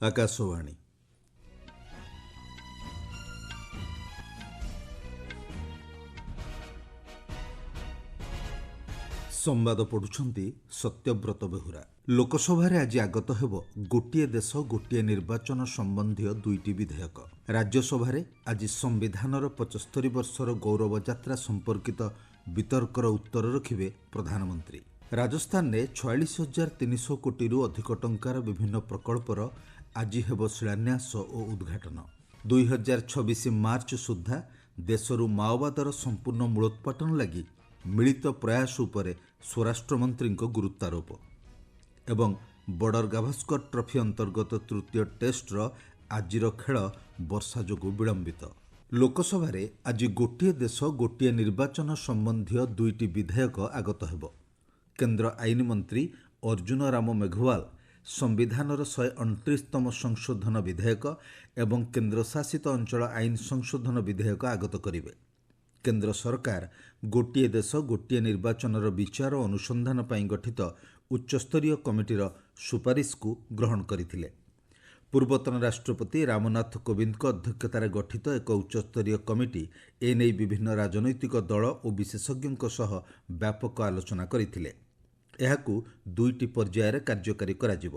ଆକାଶବାଣୀ। ସମ୍ବାଦ ପଢୁଛନ୍ତି ସତ୍ୟବ୍ରତ ବେହୁରା। ଲୋକସଭାରେ ଆଜି ଆଗତ ହେବ ଗୋଟିଏ ଦେଶ ଗୋଟିଏ ନିର୍ବାଚନ ସମ୍ବନ୍ଧୀୟ ଦୁଇଟି ବିଧେୟକ। ରାଜ୍ୟସଭାରେ ଆଜି ସମ୍ବିଧାନର 75 ବର୍ଷର ଗୌରବ ଯାତ୍ରା ସମ୍ପର୍କିତ ବିତର୍କର ଉତ୍ତର ରଖିବେ ପ୍ରଧାନମନ୍ତ୍ରୀ। ରାଜସ୍ଥାନରେ 46,300 କୋଟିରୁ ଅଧିକ ଟଙ୍କାର ବିଭିନ୍ନ ପ୍ରକଳ୍ପର ଆଜି ହେବ ଶିଳାନ୍ୟାସ ଓ ଉଦ୍ଘାଟନ। 2026 ମାର୍ଚ୍ଚ ସୁଦ୍ଧା ଦେଶରୁ ମାଓବାଦର ସମ୍ପୂର୍ଣ୍ଣ ମୂଳୋତ୍ପାଟନ ଲାଗି ମିଳିତ ପ୍ରୟାସ ଉପରେ ସ୍ୱରାଷ୍ଟ୍ରମନ୍ତ୍ରୀଙ୍କ ଗୁରୁତ୍ୱାରୋପ। ଏବଂ ବର୍ଡର ଗାଭାସ୍କର ଟ୍ରଫି ଅନ୍ତର୍ଗତ ତୃତୀୟ ଟେଷ୍ଟର ଆଜିର ଖେଳ ବର୍ଷା ଯୋଗୁଁ ବିଳମ୍ବିତ। ଲୋକସଭାରେ ଆଜି ଗୋଟିଏ ଦେଶ ଗୋଟିଏ ନିର୍ବାଚନ ସମ୍ବନ୍ଧୀୟ ଦୁଇଟି ବିଧେୟକ ଆଗତ ହେବ। କେନ୍ଦ୍ର ଆଇନ ମନ୍ତ୍ରୀ ଅର୍ଜୁନ ରାମ ମେଘୱାଲ ସମ୍ବିଧାନର 129ତମ ସଂଶୋଧନ ବିଧେୟକ ଏବଂ କେନ୍ଦ୍ରଶାସିତ ଅଞ୍ଚଳ ଆଇନ ସଂଶୋଧନ ବିଧେୟକ ଆଗତ କରିବେ। କେନ୍ଦ୍ର ସରକାର ଗୋଟିଏ ଦେଶ ଗୋଟିଏ ନିର୍ବାଚନର ବିଚାର ଓ ଅନୁସନ୍ଧାନ ପାଇଁ ଗଠିତ ଉଚ୍ଚସ୍ତରୀୟ କମିଟିର ସୁପାରିଶକୁ ଗ୍ରହଣ କରିଥିଲେ। ପୂର୍ବତନ ରାଷ୍ଟ୍ରପତି ରାମନାଥ କୋବିନ୍ଦଙ୍କ ଅଧ୍ୟକ୍ଷତାରେ ଗଠିତ ଏକ ଉଚ୍ଚସ୍ତରୀୟ କମିଟି ଏନେଇ ବିଭିନ୍ନ ରାଜନୈତିକ ଦଳ ଓ ବିଶେଷଜ୍ଞଙ୍କ ସହ ବ୍ୟାପକ ଆଲୋଚନା କରିଥିଲେ। ଏହାକୁ ଦୁଇଟି ପର୍ଯ୍ୟାୟରେ କାର୍ଯ୍ୟକାରୀ କରାଯିବ।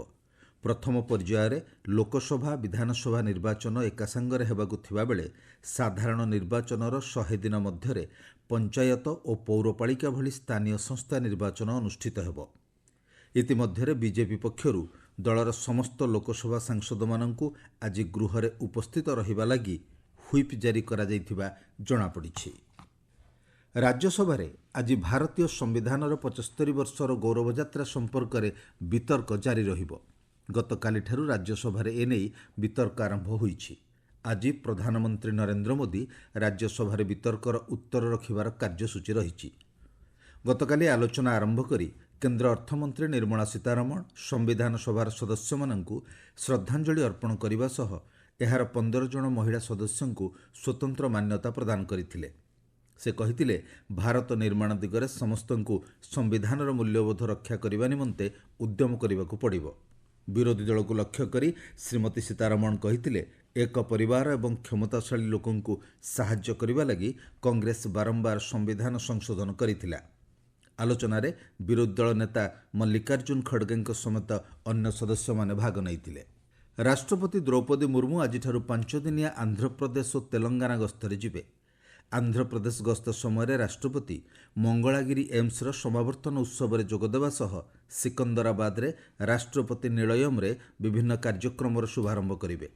ପ୍ରଥମ ପର୍ଯ୍ୟାୟରେ ଲୋକସଭା ବିଧାନସଭା ନିର୍ବାଚନ ଏକା ସାଙ୍ଗରେ ହେବାକୁ ଥିବାବେଳେ ସାଧାରଣ ନିର୍ବାଚନର 100 ଦିନ ମଧ୍ୟରେ ପଞ୍ଚାୟତ ଓ ପୌରପାଳିକା ଭଳି ସ୍ଥାନୀୟ ସଂସ୍ଥା ନିର୍ବାଚନ ଅନୁଷ୍ଠିତ ହେବ। ଇତିମଧ୍ୟରେ ବିଜେପି ପକ୍ଷରୁ ଦଳର ସମସ୍ତ ଲୋକସଭା ସାଂସଦମାନଙ୍କୁ ଆଜି ଗୃହରେ ଉପସ୍ଥିତ ରହିବା ଲାଗି ହୁଇପ୍ ଜାରି କରାଯାଇଥିବା ଜଣାପଡ଼ିଛି। ରାଜ୍ୟସଭାରେ ଆଜି ଭାରତୀୟ ସମ୍ବିଧାନର 75 ବର୍ଷର ଗୌରବଯାତ୍ରା ସମ୍ପର୍କରେ ବିତର୍କ ଜାରି ରହିବ। ଗତକାଲିଠାରୁ ରାଜ୍ୟସଭାରେ ଏନେଇ ବିତର୍କ ଆରମ୍ଭ ହୋଇଛି। ଆଜି ପ୍ରଧାନମନ୍ତ୍ରୀ ନରେନ୍ଦ୍ର ମୋଦି ରାଜ୍ୟସଭାରେ ବିତର୍କର ଉତ୍ତର ରଖିବାର କାର୍ଯ୍ୟସୂଚୀ ରହିଛି। ଗତକାଲି ଆଲୋଚନା ଆରମ୍ଭ କରି କେନ୍ଦ୍ର ଅର୍ଥମନ୍ତ୍ରୀ ନିର୍ମଳା ସୀତାରମଣ ସମ୍ବିଧାନ ସଭାର ସଦସ୍ୟମାନଙ୍କୁ ଶ୍ରଦ୍ଧାଞ୍ଜଳି ଅର୍ପଣ କରିବା ସହ ଏହାର 15 ଜଣ ମହିଳା ସଦସ୍ୟଙ୍କୁ ସ୍ୱତନ୍ତ୍ର ମାନ୍ୟତା ପ୍ରଦାନ କରିଥିଲେ। ସେ କହିଥିଲେ, ଭାରତ ନିର୍ମାଣ ଦିଗରେ ସମସ୍ତଙ୍କୁ ସମ୍ବିଧାନର ମୂଲ୍ୟବୋଧ ରକ୍ଷା କରିବା ନିମନ୍ତେ ଉଦ୍ୟମ କରିବାକୁ ପଡ଼ିବ। ବିରୋଧୀ ଦଳକୁ ଲକ୍ଷ୍ୟ କରି ଶ୍ରୀମତୀ ସୀତାରମଣ କହିଥିଲେ, ଏକ ପରିବାର ଏବଂ କ୍ଷମତାଶାଳୀ ଲୋକଙ୍କୁ ସାହାଯ୍ୟ କରିବା ଲାଗି କଂଗ୍ରେସ ବାରମ୍ବାର ସମ୍ବିଧାନ ସଂଶୋଧନ କରିଥିଲା। ଆଲୋଚନାରେ ବିରୋଧୀ ଦଳ ନେତା ମଲ୍ଲିକାର୍ଜୁନ ଖଡଗେଙ୍କ ସମେତ ଅନ୍ୟ ସଦସ୍ୟମାନେ ଭାଗ ନେଇଥିଲେ। ରାଷ୍ଟ୍ରପତି ଦ୍ରୌପଦୀ ମୁର୍ମୁ ଆଜିଠାରୁ 5 ଦିନିଆ ଆନ୍ଧ୍ରପ୍ରଦେଶ ଓ ତେଲଙ୍ଗାନା ଗସ୍ତରେ ଯିବେ। ଆନ୍ଧ୍ରପ୍ରଦେଶ ଗସ୍ତ ସମୟରେ ରାଷ୍ଟ୍ରପତି ମଙ୍ଗଳାଗିରି ଏମ୍ସର ସମାବର୍ତ୍ତନ ଉତ୍ସବରେ ଯୋଗଦେବା ସହ ସିକନ୍ଦରାବାଦରେ ରାଷ୍ଟ୍ରପତି ନିଳୟମରେ ବିଭିନ୍ନ କାର୍ଯ୍ୟକ୍ରମର ଶୁଭାରମ୍ଭ କରିବେ।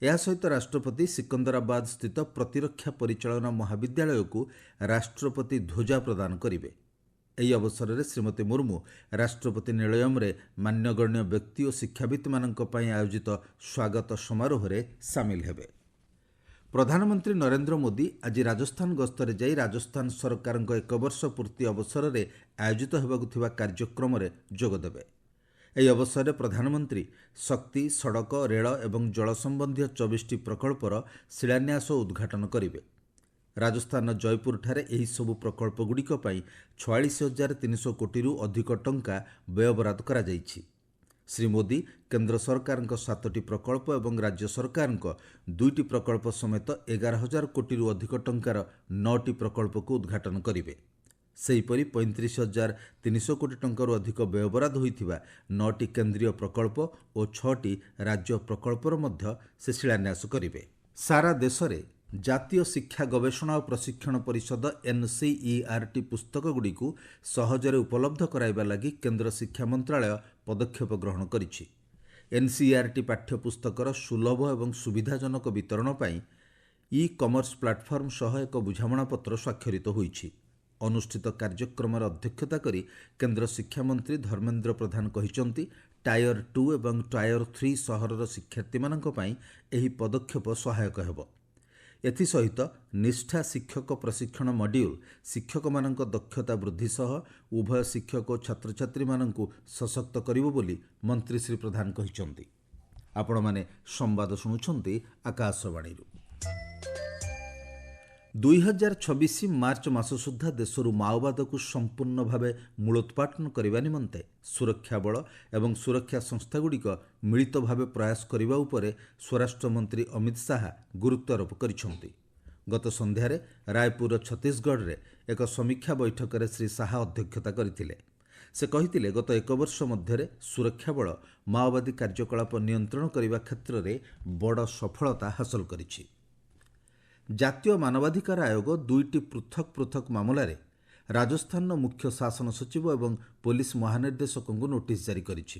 ଏହା ସହିତ ରାଷ୍ଟ୍ରପତି ସିକନ୍ଦରାବାଦ ସ୍ଥିତ ପ୍ରତିରକ୍ଷା ପରିଚାଳନା ମହାବିଦ୍ୟାଳୟକୁ ରାଷ୍ଟ୍ରପତି ଧ୍ୱଜା ପ୍ରଦାନ କରିବେ। ଏହି ଅବସରରେ ଶ୍ରୀମତୀ ମୁର୍ମୁ ରାଷ୍ଟ୍ରପତି ନିଳୟମରେ ମାନ୍ୟଗଣ୍ୟ ବ୍ୟକ୍ତି ଓ ଶିକ୍ଷାବିତ୍ମାନଙ୍କ ପାଇଁ ଆୟୋଜିତ ସ୍ୱାଗତ ସମାରୋହରେ ସାମିଲ ହେବେ। ପ୍ରଧାନମନ୍ତ୍ରୀ ନରେନ୍ଦ୍ର ମୋଦି ଆଜି ରାଜସ୍ଥାନ ଗସ୍ତରେ ଯାଇ ରାଜସ୍ଥାନ ସରକାରଙ୍କ 1 ବର୍ଷ ପୂର୍ତ୍ତି ଅବସରରେ ଆୟୋଜିତ ହେବାକୁ ଥିବା କାର୍ଯ୍ୟକ୍ରମରେ ଯୋଗଦେବେ। ଏହି ଅବସରରେ ପ୍ରଧାନମନ୍ତ୍ରୀ ଶକ୍ତି, ସଡ଼କ, ରେଳ ଏବଂ ଜଳ ସମ୍ବନ୍ଧୀୟ 24ଟି ପ୍ରକଳ୍ପର ଶିଳାନ୍ୟାସ ଓ ଉଦ୍ଘାଟନ କରିବେ। ରାଜସ୍ଥାନର ଜୟପୁରଠାରେ ଏହିସବୁ ପ୍ରକଳ୍ପଗୁଡ଼ିକ ପାଇଁ 46,300 କୋଟିରୁ ଅଧିକ ଟଙ୍କା ବ୍ୟୟବରାଦ କରାଯାଇଛି। ଶ୍ରୀ ମୋଦି କେନ୍ଦ୍ର ସରକାରଙ୍କ 7ଟି ପ୍ରକଳ୍ପ ଏବଂ ରାଜ୍ୟ ସରକାରଙ୍କ 2ଟି ପ୍ରକଳ୍ପ ସମେତ 11,000 କୋଟିରୁ ଅଧିକ ଟଙ୍କାର 9ଟି ପ୍ରକଳ୍ପକୁ ଉଦ୍ଘାଟନ କରିବେ। ସେହିପରି 35,300 କୋଟି ଟଙ୍କାରୁ ଅଧିକ ବ୍ୟୟବରାଦ ହୋଇଥିବା 9ଟି କେନ୍ଦ୍ରୀୟ ପ୍ରକଳ୍ପ ଓ 6ଟି ରାଜ୍ୟ ପ୍ରକଳ୍ପର ମଧ୍ୟ ସେ ଶିଳାନ୍ୟାସ କରିବେ। ସାରା ଦେଶରେ ଜାତୀୟ ଶିକ୍ଷା ଗବେଷଣା ଓ ପ୍ରଶିକ୍ଷଣ ପରିଷଦ NCERT ପୁସ୍ତକଗୁଡ଼ିକୁ ସହଜରେ ଉପଲବ୍ଧ କରାଇବା ଲାଗି କେନ୍ଦ୍ର ଶିକ୍ଷା ମନ୍ତ୍ରାଳୟ ପଦକ୍ଷେପ ଗ୍ରହଣ କରିଛି। NCERT ପାଠ୍ୟପୁସ୍ତକର ସୁଲଭ ଏବଂ ସୁବିଧାଜନକ ବିତରଣ ପାଇଁ ଇ-କମର୍ସ ପ୍ଲାଟଫର୍ମ ସହ ଏକ ବୁଝାମଣାପତ୍ର ସ୍ୱାକ୍ଷରିତ ହୋଇଛି। ଅନୁଷ୍ଠିତ କାର୍ଯ୍ୟକ୍ରମରେ ଅଧ୍ୟକ୍ଷତା କରି କେନ୍ଦ୍ର ଶିକ୍ଷାମନ୍ତ୍ରୀ ଧର୍ମେନ୍ଦ୍ର ପ୍ରଧାନ କହିଛନ୍ତି, ଟାୟର 2 ଏବଂ ଟାୟର 3 ସହରର ଶିକ୍ଷାର୍ଥୀମାନଙ୍କ ପାଇଁ ଏହି ପଦକ୍ଷେପ ସହାୟକ ହେବ। ଏଥିସହିତ ନିଷ୍ଠା ଶିକ୍ଷକ ପ୍ରଶିକ୍ଷଣ ମଡ୍ୟୁଲ ଶିକ୍ଷକମାନଙ୍କ ଦକ୍ଷତା ବୃଦ୍ଧି ସହ ଉଭୟ ଶିକ୍ଷକ ଓ ଛାତ୍ରଛାତ୍ରୀମାନଙ୍କୁ ସଶକ୍ତ କରିବ ବୋଲି ମନ୍ତ୍ରୀ ଶ୍ରୀ ପ୍ରଧାନ କହିଛନ୍ତି। ଆପଣମାନେ ସମ୍ବାଦ ଶୁଣୁଛନ୍ତି ଆକାଶବାଣୀରୁ। 2026 ମାର୍ଚ୍ଚ ମାସ ସୁଦ୍ଧା ଦେଶରୁ ମାଓବାଦକୁ ସମ୍ପୂର୍ଣ୍ଣ ଭାବେ ମୂଳୋତ୍ପାଟନ କରିବା ନିମନ୍ତେ ସୁରକ୍ଷା ବଳ ଏବଂ ସୁରକ୍ଷା ସଂସ୍ଥାଗୁଡ଼ିକ ମିଳିତ ଭାବେ ପ୍ରୟାସ କରିବା ଉପରେ ସ୍ୱରାଷ୍ଟ୍ରମନ୍ତ୍ରୀ ଅମିତ ଶାହା ଗୁରୁତ୍ୱାରୋପ କରିଛନ୍ତି। ଗତ ସନ୍ଧ୍ୟାରେ ରାୟପୁରର ଛତିଶଗଡ଼ରେ ଏକ ସମୀକ୍ଷା ବୈଠକରେ ଶ୍ରୀ ଶାହା ଅଧ୍ୟକ୍ଷତା କରିଥିଲେ। ସେ କହିଥିଲେ, ଗତ ଏକ ବର୍ଷ ମଧ୍ୟରେ ସୁରକ୍ଷା ବଳ ମାଓବାଦୀ କାର୍ଯ୍ୟକଳାପ ନିୟନ୍ତ୍ରଣ କରିବା କ୍ଷେତ୍ରରେ ବଡ଼ ସଫଳତା ହାସଲ କରିଛି। ଜାତୀୟ ମାନବାଧିକାର ଆୟୋଗ 2ଟି ପୃଥକ ପୃଥକ ମାମଲାରେ ରାଜସ୍ଥାନର ମୁଖ୍ୟ ଶାସନ ସଚିବ ଏବଂ ପୋଲିସ ମହାନିର୍ଦ୍ଦେଶକଙ୍କୁ ନୋଟିସ୍ ଜାରି କରିଛି।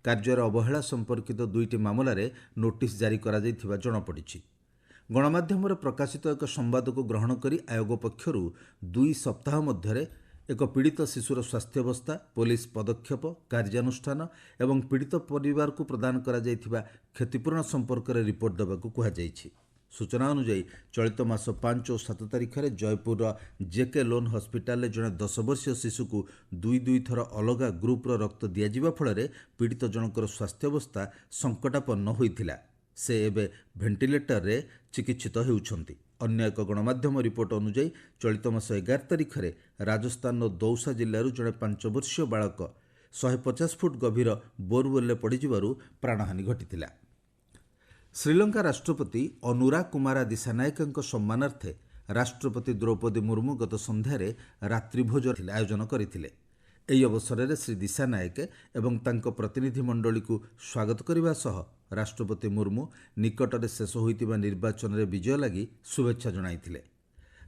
କାର୍ଯ୍ୟର ଅବହେଳା ସମ୍ପର୍କିତ 2ଟି ମାମଲାରେ ନୋଟିସ୍ ଜାରି କରାଯାଇଥିବା ଜଣାପଡ଼ିଛି। ଗଣମାଧ୍ୟମରେ ପ୍ରକାଶିତ ଏକ ସମ୍ବାଦକୁ ଗ୍ରହଣ କରି ଆୟୋଗ ପକ୍ଷରୁ 2 ସପ୍ତାହ ମଧ୍ୟରେ ଏକ ପୀଡ଼ିତ ଶିଶୁର ସ୍ୱାସ୍ଥ୍ୟାବସ୍ଥା, ପୋଲିସ ପଦକ୍ଷେପ, କାର୍ଯ୍ୟାନୁଷ୍ଠାନ ଏବଂ ପୀଡ଼ିତ ପରିବାରକୁ ପ୍ରଦାନ କରାଯାଇଥିବା କ୍ଷତିପୂରଣ ସମ୍ପର୍କରେ ରିପୋର୍ଟ ଦେବାକୁ କୁହାଯାଇଛି। ସୂଚନା ଅନୁଯାୟୀ ଚଳିତ ମାସ 5 ଓ 7 ତାରିଖରେ ଜୟପୁରର ଜେକେ ଲୋନ୍ ହସ୍ପିଟାଲରେ ଜଣେ 10 ବର୍ଷୀୟ ଶିଶୁକୁ 2 ଥର ଅଲଗା ଗ୍ରୁପର ରକ୍ତ ଦିଆଯିବା ଫଳରେ ପୀଡ଼ିତ ଜଣଙ୍କର ସ୍ୱାସ୍ଥ୍ୟାବସ୍ଥା ସଙ୍କଟାପନ୍ନ ହୋଇଥିଲା। ସେ ଏବେ ଭେଣ୍ଟିଲେଟରରେ ଚିକିତ୍ସିତ ହେଉଛନ୍ତି। ଅନ୍ୟ ଏକ ଗଣମାଧ୍ୟମ ରିପୋର୍ଟ ଅନୁଯାୟୀ ଚଳିତ ମାସ 11 ତାରିଖରେ ରାଜସ୍ଥାନର ଦୌସା ଜିଲ୍ଲାରୁ ଜଣେ 5 ବର୍ଷୀୟ ବାଳକ 150 ଫୁଟ ଗଭୀର ବୋରୱେଲରେ ପଡ଼ିଯିବାରୁ ପ୍ରାଣହାନି ଘଟିଥିଲା। ଶ୍ରୀଲଙ୍କା ରାଷ୍ଟ୍ରପତି ଅନୁରା କୁମାରା ଦିସାନାୟକଙ୍କ ସମ୍ମାନାର୍ଥେ ରାଷ୍ଟ୍ରପତି ଦ୍ରୌପଦୀ ମୁର୍ମୁ ଗତ ସନ୍ଧ୍ୟାରେ ରାତ୍ରିଭୋଜନ ଆୟୋଜନ କରିଥିଲେ। ଏହି ଅବସରରେ ଶ୍ରୀ ଦିସାନାୟକ ଏବଂ ତାଙ୍କ ପ୍ରତିନିଧି ମଣ୍ଡଳୀକୁ ସ୍ୱାଗତ କରିବା ସହ ରାଷ୍ଟ୍ରପତି ମୁର୍ମୁ ନିକଟରେ ଶେଷ ହୋଇଥିବା ନିର୍ବାଚନରେ ବିଜୟ ଲାଗି ଶୁଭେଚ୍ଛା ଜଣାଇଥିଲେ।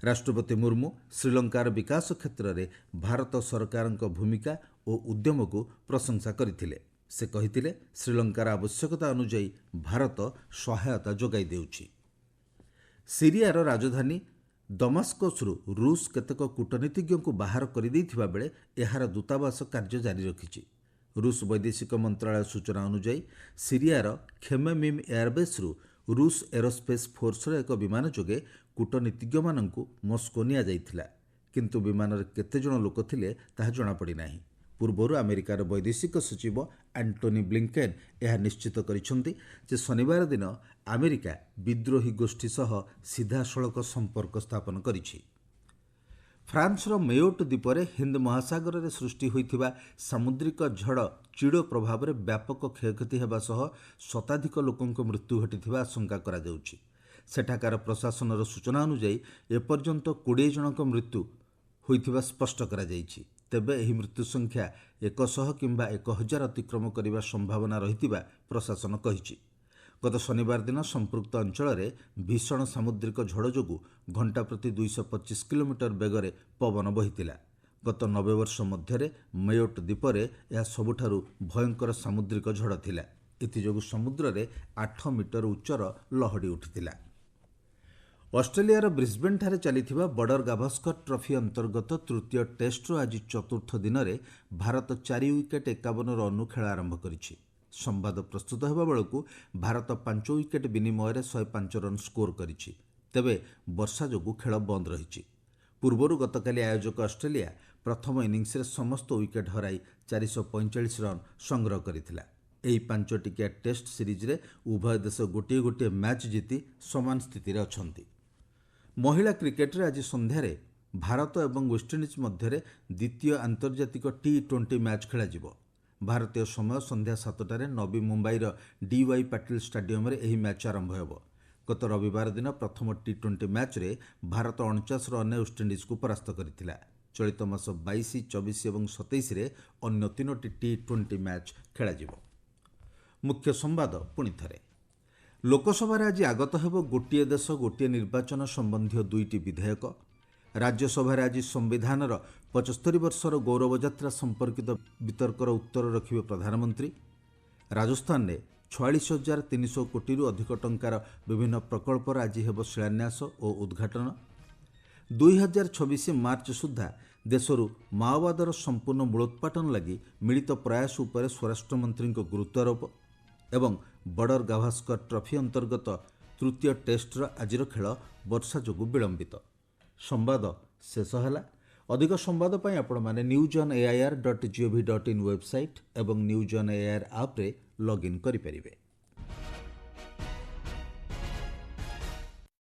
ରାଷ୍ଟ୍ରପତି ମୁର୍ମୁ ଶ୍ରୀଲଙ୍କାର ବିକାଶ କ୍ଷେତ୍ରରେ ଭାରତ ସରକାରଙ୍କ ଭୂମିକା ଓ ଉଦ୍ୟମକୁ ପ୍ରଶଂସା କରିଥିଲେ। ସେ କହିଥିଲେ, ଶ୍ରୀଲଙ୍କାର ଆବଶ୍ୟକତା ଅନୁଯାୟୀ ଭାରତ ସହାୟତା ଯୋଗାଇ ଦେଉଛି। ସିରିଆର ରାଜଧାନୀ ଦମାସ୍କସରୁ ରୁଷ କେତେକ କୂଟନୀତିଜ୍ଞଙ୍କୁ ବାହାର କରିଦେଇଥିବା ବେଳେ ଏହାର ଦୂତାବାସ କାର୍ଯ୍ୟ ଜାରି ରଖିଛି। ରୁଷ ବୈଦେଶିକ ମନ୍ତ୍ରଣାଳୟ ସୂଚନା ଅନୁଯାୟୀ ସିରିଆର ଖେମେମିମ୍ ଏୟାରବେସ୍ରୁ ରୁଷ ଏରୋସ୍ପେସ୍ ଫୋର୍ସର ଏକ ବିମାନ ଯୋଗେ କୂଟନୀତିଜ୍ଞମାନଙ୍କୁ ମସ୍କୋ ନିଆଯାଇଥିଲା, କିନ୍ତୁ ବିମାନରେ କେତେ ଜଣ ଲୋକ ଥିଲେ ତାହା ଜଣାପଡ଼ିନାହିଁ। ପୂର୍ବରୁ ଆମେରିକାର ବୈଦେଶିକ ସଚିବ ଆଣ୍ଟୋନି ବ୍ଲିଙ୍କେନ୍ ଏହା ନିଶ୍ଚିତ କରିଛନ୍ତି ଯେ ଶନିବାର ଦିନ ଆମେରିକା ବିଦ୍ରୋହୀ ଗୋଷ୍ଠୀ ସହ ସିଧାସଳଖ ସମ୍ପର୍କ ସ୍ଥାପନ କରିଛି। ଫ୍ରାନ୍ସର ମେୟୋଟ୍ ଦ୍ୱୀପରେ ହିନ୍ଦ ମହାସାଗରରେ ସୃଷ୍ଟି ହୋଇଥିବା ସାମୁଦ୍ରିକ ଝଡ଼ ଚିଡ଼ୋ ପ୍ରଭାବରେ ବ୍ୟାପକ କ୍ଷୟକ୍ଷତି ହେବା ସହ ଶତାଧିକ ଲୋକଙ୍କ ମୃତ୍ୟୁ ଘଟିଥିବା ଆଶଙ୍କା କରାଯାଉଛି। ସେଠାକାର ପ୍ରଶାସନର ସୂଚନା ଅନୁଯାୟୀ ଏପର୍ଯ୍ୟନ୍ତ 20 ଜଣଙ୍କ ମୃତ୍ୟୁ ହୋଇଥିବା ସ୍ପଷ୍ଟ କରାଯାଇଛି। ତେବେ ଏହି ମୃତ୍ୟୁ ସଂଖ୍ୟା 100 କିମ୍ବା 1000 ଅତିକ୍ରମ କରିବା ସମ୍ଭାବନା ରହିଥିବା ପ୍ରଶାସନ କହିଛି। ଗତ ଶନିବାର ଦିନ ସମ୍ପୃକ୍ତ ଅଞ୍ଚଳରେ ଭୀଷଣ ସାମୁଦ୍ରିକ ଝଡ଼ ଯୋଗୁଁ ଘଣ୍ଟା ପ୍ରତି 225 କିଲୋମିଟର ବେଗରେ ପବନ ବହିଥିଲା। ଗତ 90 ବର୍ଷ ମଧ୍ୟରେ ମେୟୋଟ୍ ଦ୍ୱୀପରେ ଏହା ସବୁଠାରୁ ଭୟଙ୍କର ସାମୁଦ୍ରିକ ଝଡ଼ ଥିଲା। ଏଥିଯୋଗୁଁ ସମୁଦ୍ରରେ 8 ମିଟର ଉଚ୍ଚର ଲହଡ଼ି ଉଠିଥିଲା। ଅଷ୍ଟ୍ରେଲିଆର ବ୍ରିସ୍ବେନ୍ଠାରେ ଚାଲିଥିବା ବର୍ଡର ଗାଭାସ୍କର ଟ୍ରଫି ଅନ୍ତର୍ଗତ ତୃତୀୟ ଟେଷ୍ଟର ଆଜି ଚତୁର୍ଥ ଦିନରେ ଭାରତ 4 ୱିକେଟ୍ 51 ରନ୍ରୁ ଖେଳ ଆରମ୍ଭ କରିଛି। ସମ୍ବାଦ ପ୍ରସ୍ତୁତ ହେବା ବେଳକୁ ଭାରତ 5 ୱିକେଟ୍ ବିନିମୟରେ 105 ରନ୍ ସ୍କୋର କରିଛି। ତେବେ ବର୍ଷା ଯୋଗୁଁ ଖେଳ ବନ୍ଦ ରହିଛି। ପୂର୍ବରୁ ଗତକାଲି ଆୟୋଜକ ଅଷ୍ଟ୍ରେଲିଆ ପ୍ରଥମ ଇନିଂସରେ ସମସ୍ତ ୱିକେଟ୍ ହରାଇ 445 ରନ୍ ସଂଗ୍ରହ କରିଥିଲା। ଏହି 5 ଟିକିଆ ଟେଷ୍ଟ ସିରିଜରେ ଉଭୟ ଦେଶ ଗୋଟିଏ ଗୋଟିଏ ମ୍ୟାଚ୍ ଜିତି ସମାନ ସ୍ଥିତିରେ ଅଛନ୍ତି। ମହିଳା କ୍ରିକେଟରେ ଆଜି ସନ୍ଧ୍ୟାରେ ଭାରତ ଏବଂ ୱେଷ୍ଟଇଣ୍ଡିଜ୍ ମଧ୍ୟରେ ଦ୍ୱିତୀୟ ଆନ୍ତର୍ଜାତିକ T20 ମ୍ୟାଚ୍ ଖେଳାଯିବ। ଭାରତୀୟ ସମୟ ସନ୍ଧ୍ୟା 7ଟାରେ ନବୀ ମୁମ୍ବାଇର ଡିୱାଇ ପାଟିଲ ଷ୍ଟାଡିୟମରେ ଏହି ମ୍ୟାଚ୍ ଆରମ୍ଭ ହେବ। ଗତ ରବିବାର ଦିନ ପ୍ରଥମ T20 ମ୍ୟାଚ୍ରେ ଭାରତ 49 ରନ୍ରେ ୱେଷ୍ଟଇଣ୍ଡିଜ୍କୁ ପରାସ୍ତ କରିଥିଲା। ଚଳିତ ମାସ 22, 24 ଏବଂ 27ରେ ଅନ୍ୟ 3ଟି T20 ମ୍ୟାଚ୍ ଖେଳାଯିବ। ମୁଖ୍ୟ ସମ୍ବାଦ ପୁଣିଥରେ। ଲୋକସଭାରେ ଆଜି ଆଗତ ହେବ ଗୋଟିଏ ଦେଶ ଗୋଟିଏ ନିର୍ବାଚନ ସମ୍ବନ୍ଧୀୟ 2ଟି ବିଧେୟକ। ରାଜ୍ୟସଭାରେ ଆଜି ସମ୍ବିଧାନର 75 ବର୍ଷର ଗୌରବଯାତ୍ରା ସମ୍ପର୍କିତ ବିତର୍କର ଉତ୍ତର ରଖିବେ ପ୍ରଧାନମନ୍ତ୍ରୀ। ରାଜସ୍ଥାନରେ 46,300 କୋଟିରୁ ଅଧିକ ଟଙ୍କାର ବିଭିନ୍ନ ପ୍ରକଳ୍ପର ଆଜି ହେବ ଶିଳାନ୍ୟାସ ଓ ଉଦ୍ଘାଟନ। 2026 ମାର୍ଚ୍ଚ ସୁଦ୍ଧା ଦେଶରୁ ମାଓବାଦର ସମ୍ପୂର୍ଣ୍ଣ ମୂଳୋତ୍ପାଟନ ଲାଗି ମିଳିତ ପ୍ରୟାସ ଉପରେ ସ୍ୱରାଷ୍ଟ୍ରମନ୍ତ୍ରୀଙ୍କ ଗୁରୁତ୍ୱାରୋପ ଏବଂ ବର୍ଡର ଗାଭାସ୍କର ଟ୍ରଫି ଅନ୍ତର୍ଗତ ତୃତୀୟ ଟେଷ୍ଟର ଆଜିର ଖେଳ ବର୍ଷା ଯୋଗୁଁ ବିଳମ୍ବିତ। ସମ୍ବାଦ ଶେଷ ହେଲା। ଅଧିକ ସମ୍ବାଦ ପାଇଁ ଆପଣମାନେ newsonair.gov.in ୱେବସାଇଟ୍ ଏବଂ ନ୍ୟୁଜ୍ ଅନ୍ ଏଆଇଆର୍ ଆପ୍ରେ ଲଗ୍ଇନ୍ କରିପାରିବେ।